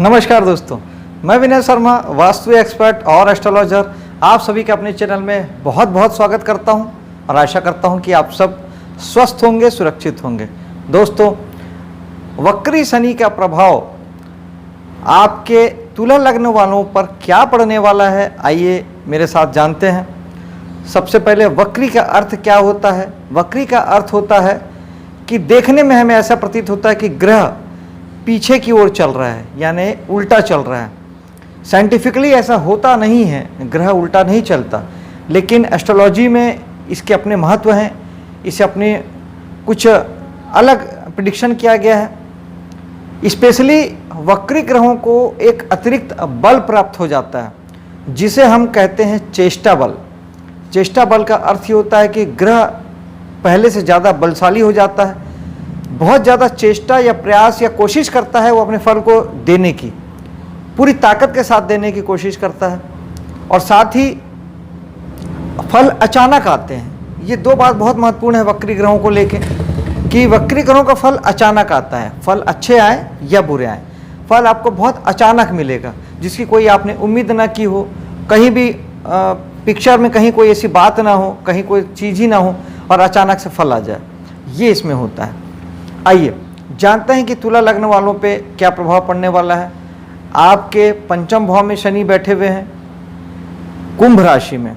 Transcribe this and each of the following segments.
नमस्कार दोस्तों, मैं विनय शर्मा, वास्तु एक्सपर्ट और एस्ट्रोलॉजर, आप सभी के अपने चैनल में बहुत बहुत स्वागत करता हूं और आशा करता हूं कि आप सब स्वस्थ होंगे, सुरक्षित होंगे। दोस्तों, वक्री शनि का प्रभाव आपके तुला लग्न वालों पर क्या पड़ने वाला है, आइए मेरे साथ जानते हैं। सबसे पहले वक्री का अर्थ क्या होता है। वक्री का अर्थ होता है कि देखने में हमें ऐसा प्रतीत होता है कि ग्रह पीछे की ओर चल रहा है, यानी उल्टा चल रहा है। साइंटिफिकली ऐसा होता नहीं है, ग्रह उल्टा नहीं चलता, लेकिन एस्ट्रोलॉजी में इसके अपने महत्व हैं। इसे अपने कुछ अलग प्रेडिक्शन किया गया है। स्पेशली वक्री ग्रहों को एक अतिरिक्त बल प्राप्त हो जाता है, जिसे हम कहते हैं चेष्टा बल। चेष्टा बल का अर्थ ये होता है कि ग्रह पहले से ज़्यादा बलशाली हो जाता है, बहुत ज़्यादा चेष्टा या प्रयास या कोशिश करता है वो अपने फल को देने की, पूरी ताकत के साथ देने की कोशिश करता है, और साथ ही फल अचानक आते हैं। ये दो बात बहुत महत्वपूर्ण है वक्री ग्रहों को लेके, कि वक्री ग्रहों का फल अचानक आता है। फल अच्छे आए या बुरे आए, फल आपको बहुत अचानक मिलेगा, जिसकी कोई आपने उम्मीद ना की हो। कहीं भी पिक्चर में कहीं कोई ऐसी बात ना हो, कहीं कोई चीज़ ही ना हो और अचानक से फल आ जाए, ये इसमें होता है। आइए जानते हैं कि तुला लग्न वालों पे क्या प्रभाव पड़ने वाला है। आपके पंचम भाव में शनि बैठे हुए हैं, कुंभ राशि में।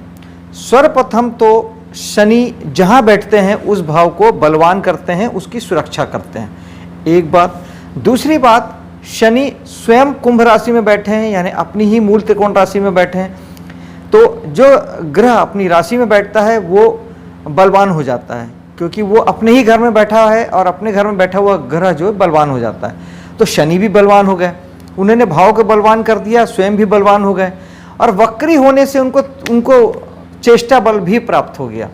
सर्वप्रथम तो शनि जहाँ बैठते हैं उस भाव को बलवान करते हैं, उसकी सुरक्षा करते हैं, एक बात। दूसरी बात, शनि स्वयं कुंभ राशि में बैठे हैं, यानी अपनी ही मूल त्रिकोण राशि में बैठे हैं, तो जो ग्रह अपनी राशि में बैठता है वो बलवान हो जाता है, क्योंकि वो अपने ही घर में बैठा है और अपने घर में बैठा हुआ ग्रह जो है बलवान हो जाता है। तो शनि भी बलवान हो गए, उन्होंने भाव को बलवान कर दिया, स्वयं भी बलवान हो गए, और वक्री होने से उनको चेष्टा बल भी प्राप्त हो गया।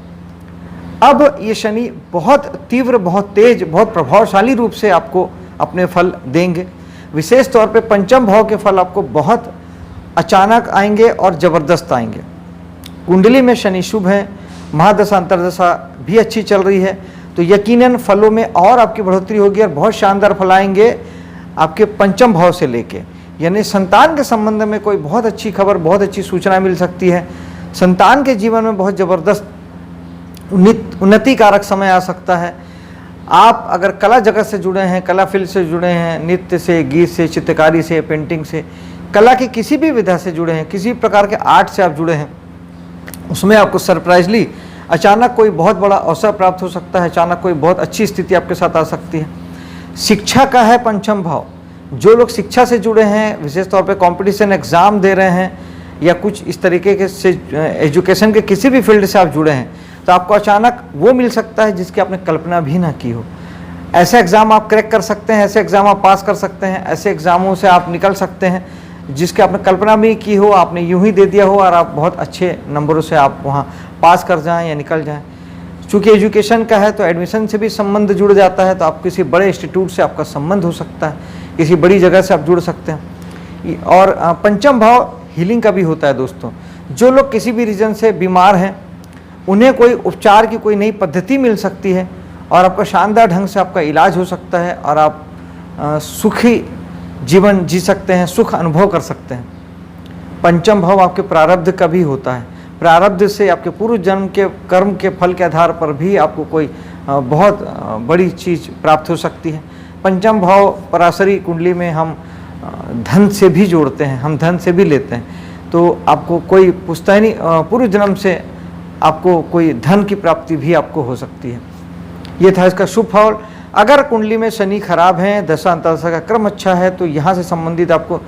अब ये शनि बहुत तीव्र, बहुत तेज, बहुत प्रभावशाली रूप से आपको अपने फल देंगे। विशेष तौर पे पंचम भाव के फल आपको बहुत अचानक आएंगे और ज़बरदस्त आएंगे। कुंडली में शनि शुभ है, महादशा अंतर्दशा भी अच्छी चल रही है, तो यकीनन फलों में और आपकी बढ़ोतरी होगी और बहुत शानदार फल आएंगे आपके पंचम भाव से लेके। यानी संतान के संबंध में कोई बहुत अच्छी खबर, बहुत अच्छी सूचना मिल सकती है। संतान के जीवन में बहुत ज़बरदस्त उन्नति कारक समय आ सकता है। आप अगर कला जगत से जुड़े हैं, कला फील्ड से जुड़े हैं, नृत्य से, गीत से, चित्रकारी से, पेंटिंग से, कला की किसी भी विधा से जुड़े हैं, किसी प्रकार के आर्ट से आप जुड़े हैं, उसमें आपको सरप्राइजली अचानक कोई बहुत बड़ा अवसर प्राप्त हो सकता है, अचानक कोई बहुत अच्छी स्थिति आपके साथ आ सकती है। शिक्षा का है पंचम भाव। जो लोग शिक्षा से जुड़े हैं, विशेष तौर पे कंपटीशन एग्ज़ाम दे रहे हैं या कुछ इस तरीके के से एजुकेशन के किसी भी फील्ड से आप जुड़े हैं, तो आपको अचानक वो मिल सकता है जिसकी आपने कल्पना भी ना की हो। ऐसे एग्ज़ाम आप क्रैक कर सकते हैं, ऐसे एग्ज़ाम आप पास कर सकते हैं, ऐसे एग्ज़ामों से आप निकल सकते हैं जिसकी आपने कल्पना भी की हो, आपने यूं ही दे दिया हो और आप बहुत अच्छे नंबरों से आप वहाँ पास कर जाएं या निकल जाएं। चूँकि एजुकेशन का है तो एडमिशन से भी संबंध जुड़ जाता है, तो आप किसी बड़े इंस्टीट्यूट से आपका संबंध हो सकता है, किसी बड़ी जगह से आप जुड़ सकते हैं। और पंचम भाव हीलिंग का भी होता है दोस्तों। जो लोग किसी भी रीजन से बीमार हैं, उन्हें कोई उपचार की कोई नई पद्धति मिल सकती है और आपका शानदार ढंग से आपका इलाज हो सकता है और आप सुखी जीवन जी सकते हैं, सुख अनुभव कर सकते हैं। पंचम भाव आपके प्रारब्ध का भी होता है। प्रारब्ध से आपके पूर्व जन्म के कर्म के फल के आधार पर भी आपको कोई बहुत बड़ी चीज़ प्राप्त हो सकती है। पंचम भाव पराशरी कुंडली में हम धन से भी जोड़ते हैं, हम धन से भी लेते हैं, तो आपको कोई पुश्तैनी पूर्व जन्म से आपको कोई धन की प्राप्ति भी आपको हो सकती है। ये था इसका शुभ फल। अगर कुंडली में शनि खराब है, दशा अंतर्दशा का क्रम अच्छा है, तो यहाँ से संबंधित आपको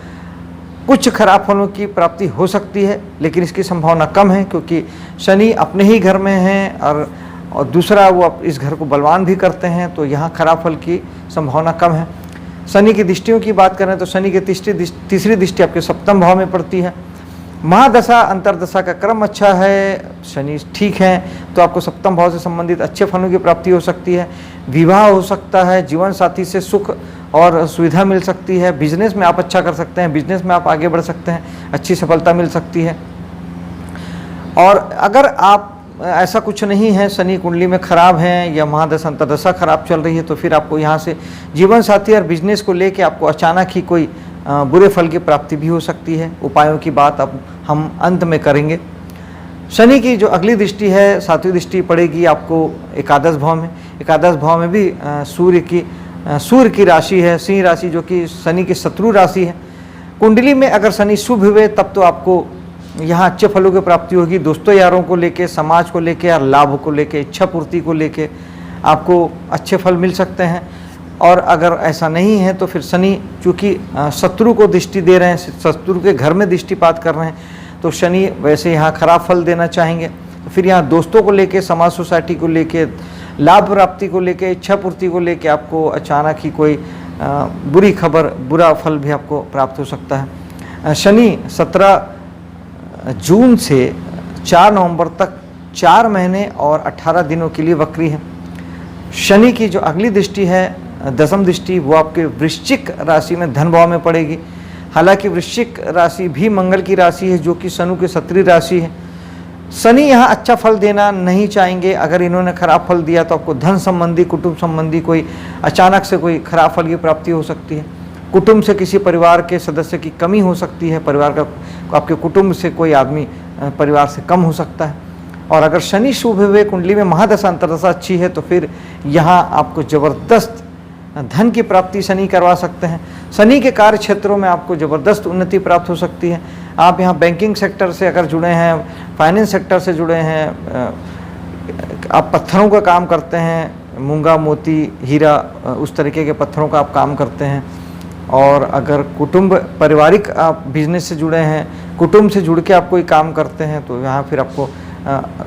कुछ खराब फलों की प्राप्ति हो सकती है, लेकिन इसकी संभावना कम है, क्योंकि शनि अपने ही घर में हैं और दूसरा वो इस घर को बलवान भी करते हैं, तो यहाँ खराब फल की संभावना कम है। शनि की दृष्टियों की बात करें तो शनि की तीसरी दृष्टि आपके सप्तम भाव में पड़ती है। महादशा अंतर्दशा का क्रम अच्छा है, शनि ठीक हैं, तो आपको सप्तम भाव से संबंधित अच्छे फलों की प्राप्ति हो सकती है। विवाह हो सकता है, जीवन साथी से सुख और सुविधा मिल सकती है, बिजनेस में आप अच्छा कर सकते हैं, बिजनेस में आप आगे बढ़ सकते हैं, अच्छी सफलता मिल सकती है। और अगर आप ऐसा कुछ नहीं है, शनि कुंडली में खराब हैं या महादशा अंतर्दशा खराब चल रही है, तो फिर आपको यहाँ से जीवन साथी और बिजनेस को लेके आपको अचानक ही कोई बुरे फल की प्राप्ति भी हो सकती है। उपायों की बात अब हम अंत में करेंगे। शनि की जो अगली दृष्टि है, 7वीं दृष्टि पड़ेगी आपको एकादश भाव में। एकादश भाव में भी सूर्य की राशि है सिंह राशि, जो कि शनि की शत्रु राशि है। कुंडली में अगर शनि शुभ हुए तब तो आपको यहाँ अच्छे फलों की प्राप्ति होगी। दोस्तों यारों को लेके, समाज को लेके और लाभ को लेके, इच्छा पूर्ति को लेके आपको अच्छे फल मिल सकते हैं। और अगर ऐसा नहीं है तो फिर शनि चूँकि शत्रु को दृष्टि दे रहे हैं, शत्रु के घर में दृष्टिपात कर रहे हैं, तो शनि वैसे यहाँ खराब फल देना चाहेंगे। तो फिर यहाँ दोस्तों को लेके, समाज सोसाइटी को लेके, लाभ प्राप्ति को लेके, इच्छा पूर्ति को लेके आपको अचानक ही कोई बुरी खबर, बुरा फल भी आपको प्राप्त हो सकता है। शनि 17 जून से 4 नवंबर तक 4 महीने और 18 दिनों के लिए वक्री है। शनि की जो अगली दृष्टि है, 10वीं दृष्टि, वो आपके वृश्चिक राशि में धन भाव में पड़ेगी। हालांकि वृश्चिक राशि भी मंगल की राशि है, जो कि शनि की शत्रु राशि है। शनि यहाँ अच्छा फल देना नहीं चाहेंगे। अगर इन्होंने खराब फल दिया तो आपको धन संबंधी, कुटुंब संबंधी कोई अचानक से कोई खराब फल की प्राप्ति हो सकती है। कुटुंब से किसी परिवार के सदस्य की कमी हो सकती है। परिवार का, आपके कुटुंब से कोई आदमी परिवार से कम हो सकता है। और अगर शनि शुभ हुए, कुंडली में महादशा अंतर्दशा अच्छी है, तो फिर यहाँ आपको जबरदस्त धन की प्राप्ति शनि करवा सकते हैं। शनि के कार्य क्षेत्रों में आपको ज़बरदस्त उन्नति प्राप्त हो सकती है। आप यहाँ बैंकिंग सेक्टर से अगर जुड़े हैं, फाइनेंस सेक्टर से जुड़े हैं, आप पत्थरों का काम करते हैं, मूंगा, मोती, हीरा, उस तरीके के पत्थरों का आप काम करते हैं, और अगर कुटुंब, पारिवारिक आप बिजनेस से जुड़े हैं, कुटुंब से जुड़ के आप कोई काम करते हैं, तो यहाँ फिर आपको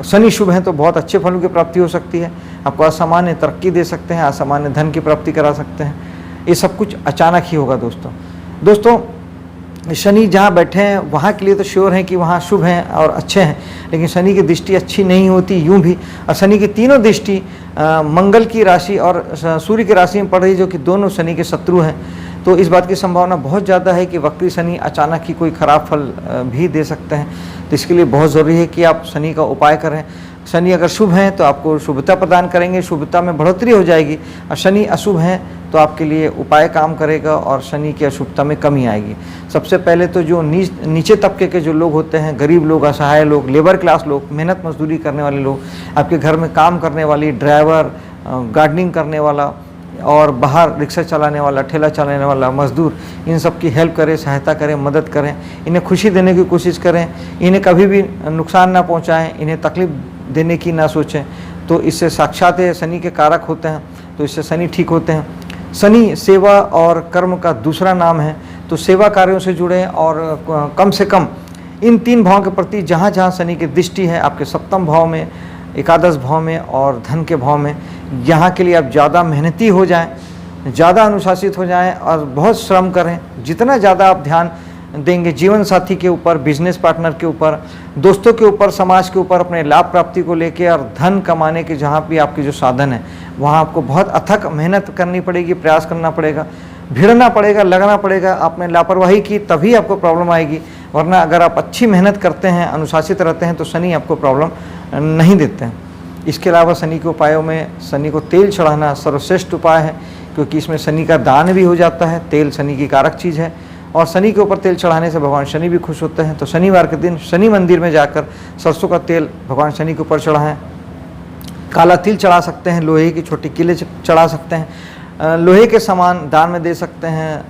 शनि शुभ हैं तो बहुत अच्छे फलों की प्राप्ति हो सकती है। आपको असामान्य तरक्की दे सकते हैं, असामान्य धन की प्राप्ति करा सकते हैं। ये सब कुछ अचानक ही होगा दोस्तों। शनि जहाँ बैठे हैं वहाँ के लिए तो श्योर हैं कि वहाँ शुभ हैं और अच्छे हैं, लेकिन शनि की दृष्टि अच्छी नहीं होती यूँ भी। और शनि की तीनों दृष्टि मंगल की राशि और सूर्य की राशि में पड़ रही, जो कि दोनों शनि के शत्रु हैं। तो इस बात की संभावना बहुत ज़्यादा है कि वक्री शनि अचानक ही कोई ख़राब फल भी दे सकते हैं। तो इसके लिए बहुत ज़रूरी है कि आप शनि का उपाय करें। शनि अगर शुभ हैं तो आपको शुभता प्रदान करेंगे, शुभता में बढ़ोतरी हो जाएगी। और शनि अशुभ हैं तो आपके लिए उपाय काम करेगा और शनि की अशुभता में कमी आएगी। सबसे पहले तो जो नीचे तबके के जो लोग होते हैं, गरीब लोग, असहाय लोग, लेबर क्लास लोग, मेहनत मजदूरी करने वाले लोग, आपके घर में काम करने वाली, ड्राइवर, गार्डनिंग करने वाला और बाहर रिक्शा चलाने वाला, ठेला चलाने वाला मजदूर, इन सब की हेल्प करें, सहायता करें, मदद करें, इन्हें खुशी देने की कोशिश करें, इन्हें कभी भी नुकसान ना पहुंचाएं, इन्हें तकलीफ देने की ना सोचें। तो इससे साक्षात शनि के कारक होते हैं, तो इससे शनि ठीक होते हैं। शनि सेवा और कर्म का दूसरा नाम है, तो सेवा कार्यों से जुड़ें और कम से कम इन 3 भावों के प्रति जहाँ जहाँ शनि की दृष्टि है, आपके 7वें भाव में, एकादश भाव में और धन के भाव में, यहाँ के लिए आप ज़्यादा मेहनती हो जाएं, ज़्यादा अनुशासित हो जाएं और बहुत श्रम करें। जितना ज़्यादा आप ध्यान देंगे जीवन साथी के ऊपर, बिजनेस पार्टनर के ऊपर, दोस्तों के ऊपर, समाज के ऊपर, अपने लाभ प्राप्ति को लेकर और धन कमाने के जहाँ भी आपके जो साधन है, वहाँ आपको बहुत अथक मेहनत करनी पड़ेगी, प्रयास करना पड़ेगा, भिड़ना पड़ेगा, लगना पड़ेगा। आपने लापरवाही की तभी आपको प्रॉब्लम आएगी, वरना अगर आप अच्छी मेहनत करते हैं, अनुशासित रहते हैं, तो शनि आपको प्रॉब्लम नहीं देते हैं। इसके अलावा शनि के उपायों में शनि को तेल चढ़ाना सर्वश्रेष्ठ उपाय है, क्योंकि इसमें शनि का दान भी हो जाता है। तेल शनि की कारक चीज़ है और शनि के ऊपर तेल चढ़ाने से भगवान शनि भी खुश होते हैं। तो शनिवार के दिन शनि मंदिर में जाकर सरसों का तेल भगवान शनि के ऊपर चढ़ाएं। काला तिल चढ़ा सकते हैं, लोहे की छोटी कीले चढ़ा सकते हैं, लोहे के सामान दान में दे सकते हैं,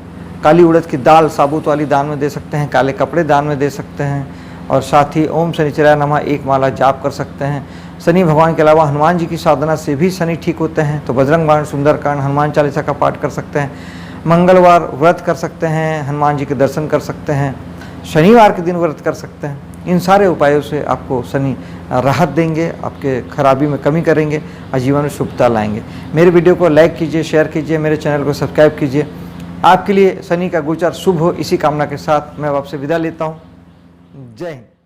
काली उड़द की दाल साबुत वाली दान में दे सकते हैं, काले कपड़े दान में दे सकते हैं, और साथ ही ओम शनिचराय नमः 1 माला जाप कर सकते हैं। शनि भगवान के अलावा हनुमान जी की साधना से भी शनि ठीक होते हैं, तो बजरंग बाण, सुंदरकांड, हनुमान चालीसा का पाठ कर सकते हैं। मंगलवार व्रत कर सकते हैं, हनुमान जी के दर्शन कर सकते हैं, शनिवार के दिन व्रत कर सकते हैं। इन सारे उपायों से आपको शनि राहत देंगे, आपके खराबी में कमी करेंगे और जीवन में शुभता लाएंगे। मेरे वीडियो को लाइक कीजिए, शेयर कीजिए, मेरे चैनल को सब्सक्राइब कीजिए। आपके लिए शनि का गोचर शुभ हो, इसी कामना के साथ मैं आपसे विदा लेता हूँ। जय हिंद।